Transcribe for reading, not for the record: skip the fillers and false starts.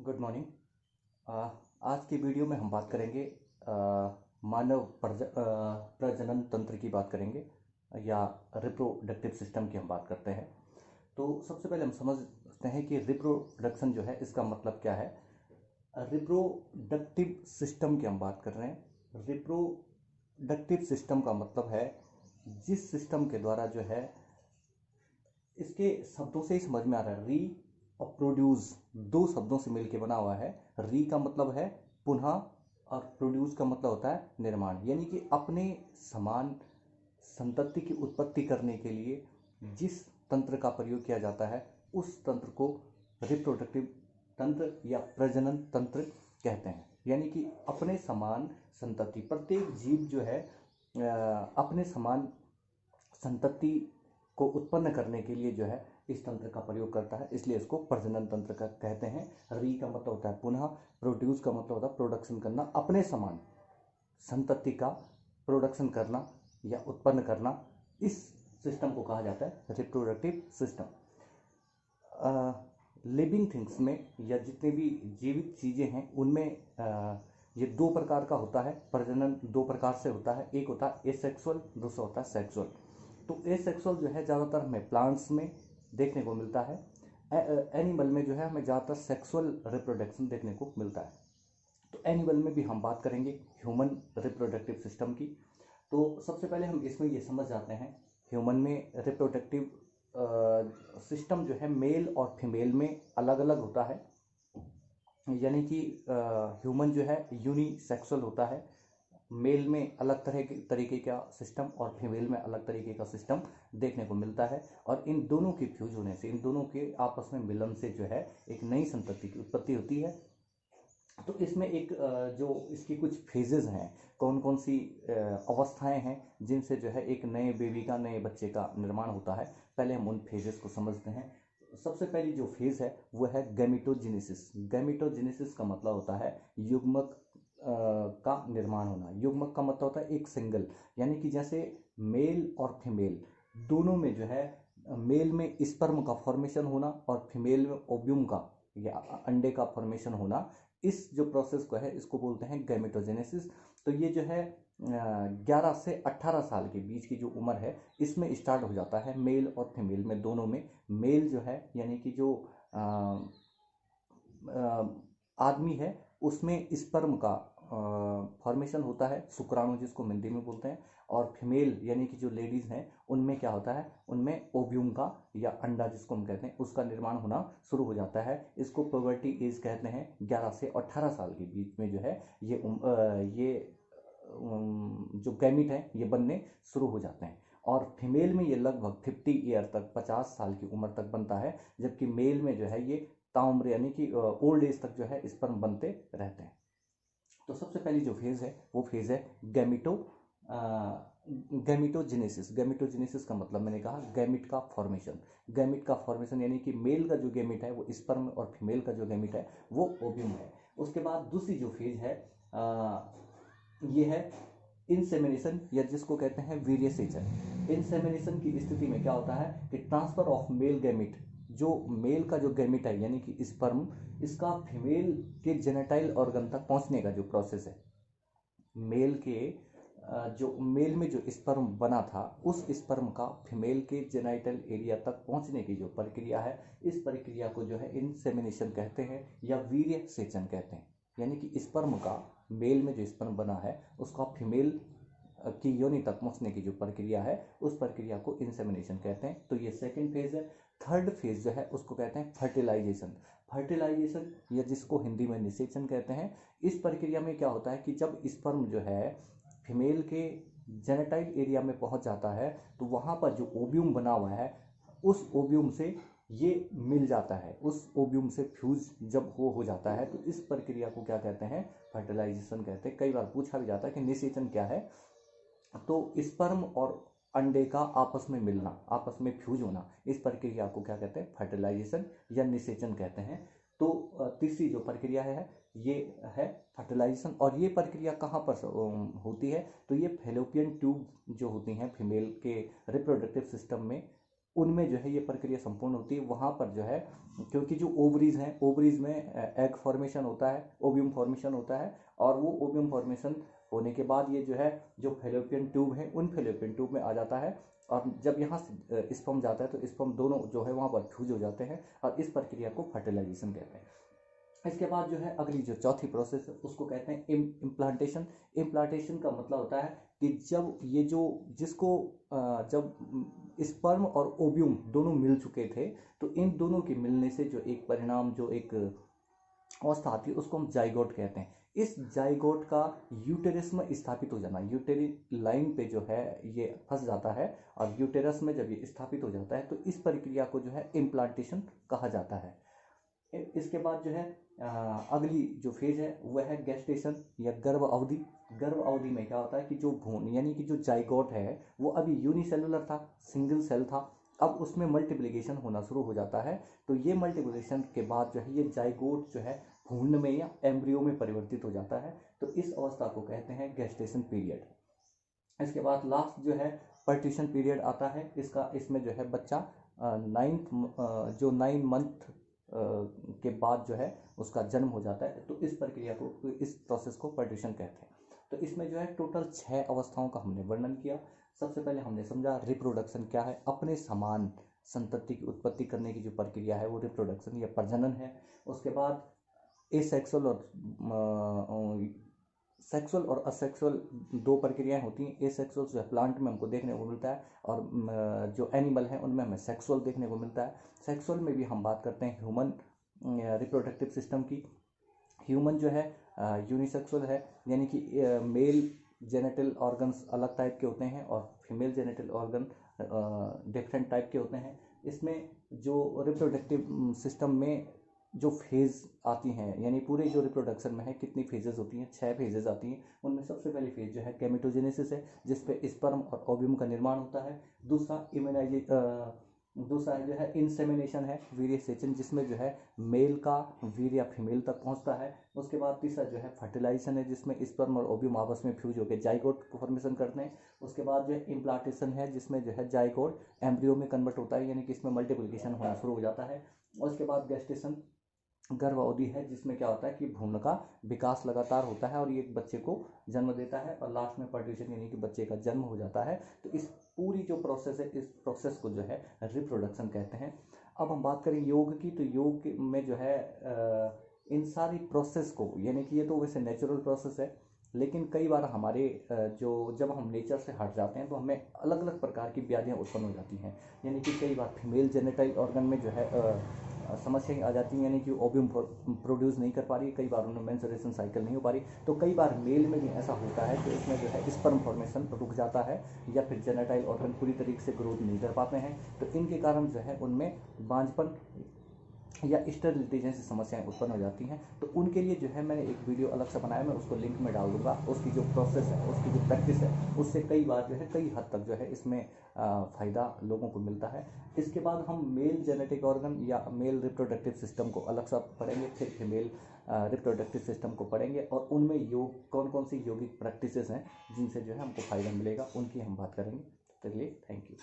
Good morning. आज की video में हम बात करेंगे मानव प्रजनन तंत्र की बात करेंगे या रिप्रोडक्टिव सिस्टम की हम बात करते हैं। तो सबसे पहले हम समझते हैं कि रिप्रोडक्शन जो है इसका मतलब क्या है। रिप्रोडक्टिव सिस्टम की हम बात कर रहे हैं। रिप्रोडक्टिव सिस्टम का मतलब है जिस सिस्टम के द्वारा जो है, इसके शब्दों से ही समझ में आ रहा है, री और प्रोड्यूस दो शब्दों से मिलकर बना हुआ है। री का मतलब है पुनः और प्रोड्यूस का मतलब होता है निर्माण, यानी कि अपने समान संतति की उत्पत्ति करने के लिए जिस तंत्र का प्रयोग किया जाता है उस तंत्र को रिप्रोडक्टिव तंत्र या प्रजनन तंत्र कहते हैं। यानी कि अपने समान संतति, प्रत्येक जीव जो है अपने समान संतति को उत्पन्न करने के लिए जो है इस तंत्र का प्रयोग करता है, इसलिए इसको प्रजनन तंत्र का कहते हैं। री का मतलब होता है पुनः, प्रोड्यूस का मतलब होता है प्रोडक्शन करना, अपने समान संतति का प्रोडक्शन करना या उत्पन्न करना। इस सिस्टम को कहा जाता है रिप्रोडक्टिव सिस्टम। लिविंग थिंग्स में या जितने भी जीवित चीज़ें हैं उनमें ये दो प्रकार का होता है। प्रजनन दो प्रकार से होता है, एक होता है एसेक्सुअल, दूसरा होता है सेक्सुअल। तो एसेक्सुअल जो है ज़्यादातर हमें प्लांट्स में देखने को मिलता है। एनिमल में जो है हमें ज़्यादातर सेक्सुअल रिप्रोडक्शन देखने को मिलता है। तो एनिमल में भी हम बात करेंगे ह्यूमन रिप्रोडक्टिव सिस्टम की। तो सबसे पहले हम इसमें ये समझ जाते हैं, ह्यूमन में रिप्रोडक्टिव सिस्टम जो है मेल और फीमेल में अलग अलग होता है। यानी कि ह्यूमन जो है यूनिसेक्सुअल होता है। मेल में अलग तरीके का सिस्टम और फीमेल में अलग तरीके का सिस्टम देखने को मिलता है। और इन दोनों के फ्यूज होने से, इन दोनों के आपस में मिलन से जो है एक नई संतति की उत्पत्ति होती है। तो इसमें एक जो इसकी कुछ फेजेस हैं, कौन कौन सी अवस्थाएं हैं जिनसे जो है एक नए बेबी का, नए बच्चे का निर्माण होता है। पहले हम उन फेजेस को समझते हैं। सबसे पहली जो फेज है वो है गैमेटोजेनेसिस। गैमेटोजेनेसिस का मतलब होता है युग्मक का निर्माण होना। युग्मक का मतलब होता है एक सिंगल, यानी कि जैसे मेल और फीमेल दोनों में जो है, मेल में स्पर्म का फॉर्मेशन होना और फीमेल में ओव्यूम का या अंडे का फॉर्मेशन होना, इस जो प्रोसेस को है इसको बोलते हैं गैमेटोजेनेसिस। तो ये जो है 11 से 18 साल के बीच की जो उम्र है इसमें स्टार्ट हो जाता है, मेल और फीमेल में दोनों में। मेल जो है यानी कि जो आदमी है उसमें स्पर्म का फॉर्मेशन होता है, शुक्राणु जिसको हिंदी में बोलते हैं। और फीमेल यानी कि जो लेडीज़ हैं उनमें क्या होता है, उनमें ओव्यूम का या अंडा जिसको हम कहते हैं उसका निर्माण होना शुरू हो जाता है। इसको प्यूबर्टी एज कहते हैं। 11 से 18 साल के बीच में जो है ये जो गैमिट हैं ये बनने शुरू हो जाते हैं। और फीमेल में ये लगभग 50 ईयर तक, 50 साल की उम्र तक बनता है, जबकि मेल में जो है ये ताउम्र यानी कि ओल्ड एज तक जो है स्पर्म बनते रहते हैं। तो सबसे पहली जो फेज़ है वो फेज़ है गैमिटोजेनेसिस। गैमिटोजेनेसिस का मतलब मैंने कहा गैमिट का फॉर्मेशन। गैमिट का फॉर्मेशन यानी कि मेल का जो गैमिट है वो स्पर्म और फीमेल का जो गैमिट है वो ओव्यूम है। उसके बाद दूसरी जो फेज है ये है इंसेमिनेशन, या जिसको कहते हैं वीर्यसेचन। इंसेमिनेशन की स्थिति में क्या होता है कि ट्रांसफर ऑफ मेल गैमिट, जो मेल का जो गैमिट है यानी कि स्पर्म, इसका फीमेल के जेनेटाइल ऑर्गन तक पहुंचने का जो प्रोसेस है, मेल के जो मेल में जो स्पर्म बना था उस स्पर्म का फीमेल के जेनाइटल एरिया तक पहुंचने की जो प्रक्रिया है, इस प्रक्रिया को जो है इंसेमिनेशन कहते हैं या वीर्य सेचन कहते हैं। यानी कि स्पर्म का, मेल में जो स्पर्म बना है उसका फीमेल की योनि तक पहुंचने की जो प्रक्रिया है उस प्रक्रिया को इंसेमिनेशन कहते हैं। तो ये सेकंड फेज है। थर्ड फेज जो है उसको कहते हैं फर्टिलाइजेशन। फर्टिलाइजेशन या जिसको हिंदी में निषेचन कहते हैं। इस प्रक्रिया में क्या होता है कि जब स्पर्म जो है फीमेल के जेनेटाइल एरिया में पहुंच जाता है तो वहां पर जो ओव्यूम बना हुआ है उस ओव्यूम से ये मिल जाता है, उस ओव्यूम से फ्यूज जब हो जाता है तो इस प्रक्रिया को क्या कहते हैं, फर्टिलाइजेशन कहते हैं। कई बार पूछा भी जाता है कि निषेचन क्या है। तो स्पर्म और अंडे का आपस में मिलना, आपस में फ्यूज होना, इस प्रक्रिया को क्या कहते हैं, फर्टिलाइजेशन या निषेचन कहते हैं। तो तीसरी जो प्रक्रिया है ये है फर्टिलाइजेशन। और ये प्रक्रिया कहाँ पर होती है, तो ये फैलोपियन ट्यूब जो होती हैं फीमेल के रिप्रोडक्टिव सिस्टम में, उनमें जो है ये प्रक्रिया संपूर्ण होती है। वहाँ पर जो है, क्योंकि जो ओवरीज हैं, ओवरीज में एग फॉर्मेशन होता है, ओव्यूम फॉर्मेशन होता है, और वो ओव्यूम फॉर्मेशन होने के बाद ये जो है, जो फेलोपियन ट्यूब है, उन फेलोपियन ट्यूब में आ जाता है, और जब यहाँ से स्पर्म जाता है तो स्पर्म दोनों जो है वहाँ पर फ्यूज हो जाते हैं, और इस प्रक्रिया को फर्टिलाइजेशन कहते हैं। इसके बाद जो है अगली जो चौथी प्रोसेस है उसको कहते हैं इम्प्लांटेशन। इम्प्लांटेशन का मतलब होता है कि जब ये जो जिसको जब स्पर्म और ओव्यूम दोनों मिल चुके थे, तो इन दोनों के मिलने से जो एक परिणाम, जो एक अवस्था आती है, उसको हम जाइगोट कहते हैं। इस जाइगोट का यूटेरस में स्थापित हो जाना, यूटेरी लाइन पे जो है ये फंस जाता है, और यूटेरस में जब ये स्थापित हो जाता है तो इस प्रक्रिया को जो है इम्प्लांटेशन कहा जाता है। इसके बाद जो है अगली जो फेज है वह है गेस्टेशन या गर्भ अवधि। गर्भ अवधि में क्या होता है कि जो भ्रूण यानी कि जो जाइगोट है वो अभी यूनिसेलुलर था, सिंगल सेल था, अब उसमें मल्टीप्लिकेशन होना शुरू हो जाता है। तो ये मल्टीप्लिकेशन के बाद जो है ये जाइगोट जो है भ्रूण में या एम्ब्रियो में परिवर्तित हो जाता है। तो इस अवस्था को कहते हैं गेस्टेशन पीरियड। इसके बाद लास्ट जो है पर्ट्यूशन पीरियड आता है। इसमें जो है बच्चा 9 मंथ के बाद जो है उसका जन्म हो जाता है। तो इस प्रक्रिया को, इस प्रोसेस को पर्ट्यूशन कहते हैं। तो इसमें जो है टोटल 6 अवस्थाओं का हमने वर्णन किया। सबसे पहले हमने समझा रिप्रोडक्शन क्या है, अपने समान संतति की उत्पत्ति करने की जो प्रक्रिया है वो रिप्रोडक्शन या प्रजनन है। उसके बाद एसेक्सुअल और सेक्सुअल और असेक्सुअल दो प्रक्रियाएं होती हैं। एसेक्सुअल जो है प्लांट में हमको देखने को मिलता है, और जो एनिमल है उनमें हमें सेक्सुअल देखने को मिलता है। सेक्सुअल में भी हम बात करते हैं ह्यूमन रिप्रोडक्टिव सिस्टम की। ह्यूमन जो है यूनिसेक्सुअल है, यानी कि मेल जेनेटल ऑर्गन्स अलग टाइप के होते हैं और female genital organ different type के होते हैं। इसमें जो रिप्रोडक्टिव सिस्टम में जो फेज़ आती हैं, यानी पूरे जो रिप्रोडक्शन में है कितनी फेजेस होती हैं, 6 फेजेस आती हैं। उनमें सबसे पहली फेज जो है गेमेटोजेनेसिस है, जिसपे स्पर्म और ओव्यूम का निर्माण होता है। दूसरा जो है इंसेमिनेशन है, वीर्य सेचन, जिसमें जो है मेल का वीर्य या फीमेल तक पहुंचता है। उसके बाद तीसरा जो है फर्टिलाइजेशन है, जिसमें स्पर्म और ओव्यूम आपस में फ्यूज होकर जाइगोट फॉर्मेशन करते हैं। उसके बाद जो है इम्प्लांटेशन है, जिसमें जो है जाइगोट एम्ब्रियो में कन्वर्ट होता है, यानी कि इसमें मल्टीप्लिकेशन होना शुरू हो जाता है। उसके बाद गेस्टेशन गर्भ अवधि है, जिसमें क्या होता है कि भ्रूण का विकास लगातार होता है और ये एक बच्चे को जन्म देता है, और लास्ट में पर्ट्यूशन यानी कि बच्चे का जन्म हो जाता है। तो इस पूरी जो प्रोसेस है, इस प्रोसेस को जो है रिप्रोडक्शन कहते हैं। अब हम बात करें योग की, तो योग में जो है इन सारी प्रोसेस को, यानी कि ये तो वैसे नेचुरल प्रोसेस है, लेकिन कई बार हमारे जो जब हम नेचर से हट जाते हैं तो हमें अलग अलग प्रकार की व्याधियाँ उत्पन्न हो जाती हैं। यानी कि कई बार फीमेल जेनेटाइल ऑर्गन में जो है समस्याएं आ जाती हैं, यानी कि ओव्यूम प्रोड्यूस नहीं कर पा रही, कई बार उनमें मेंस्ट्रुएशन साइकिल नहीं हो पा रही। तो कई बार मेल में भी ऐसा होता है कि इसमें जो है स्पर्म फॉर्मेशन रुक जाता है, या फिर जेनेटाइल ऑर्गन पूरी तरीके से ग्रोथ नहीं कर पाते हैं। तो इनके कारण जो है उनमें बांझपन या स्टेरिलिटी जैसी समस्याएं उत्पन्न हो जाती हैं। तो उनके लिए जो है मैंने एक वीडियो अलग से बनाया, मैं उसको लिंक में डाल दूंगा। उसकी जो प्रोसेस है, उसकी जो प्रैक्टिस है, उससे कई बार जो है कई हद तक जो है इसमें फ़ायदा लोगों को मिलता है। इसके बाद हम मेल जेनेटिक ऑर्गन या मेल रिप्रोडक्टिव सिस्टम को अलग से पढ़ेंगे, फिर फीमेल रिप्रोडक्टिव सिस्टम को पढ़ेंगे, और उनमें योग कौन कौन सी यौगिक प्रैक्टिसेस हैं जिनसे जो है हमको फ़ायदा मिलेगा, उनकी हम बात करेंगे। चलिए, थैंक यू।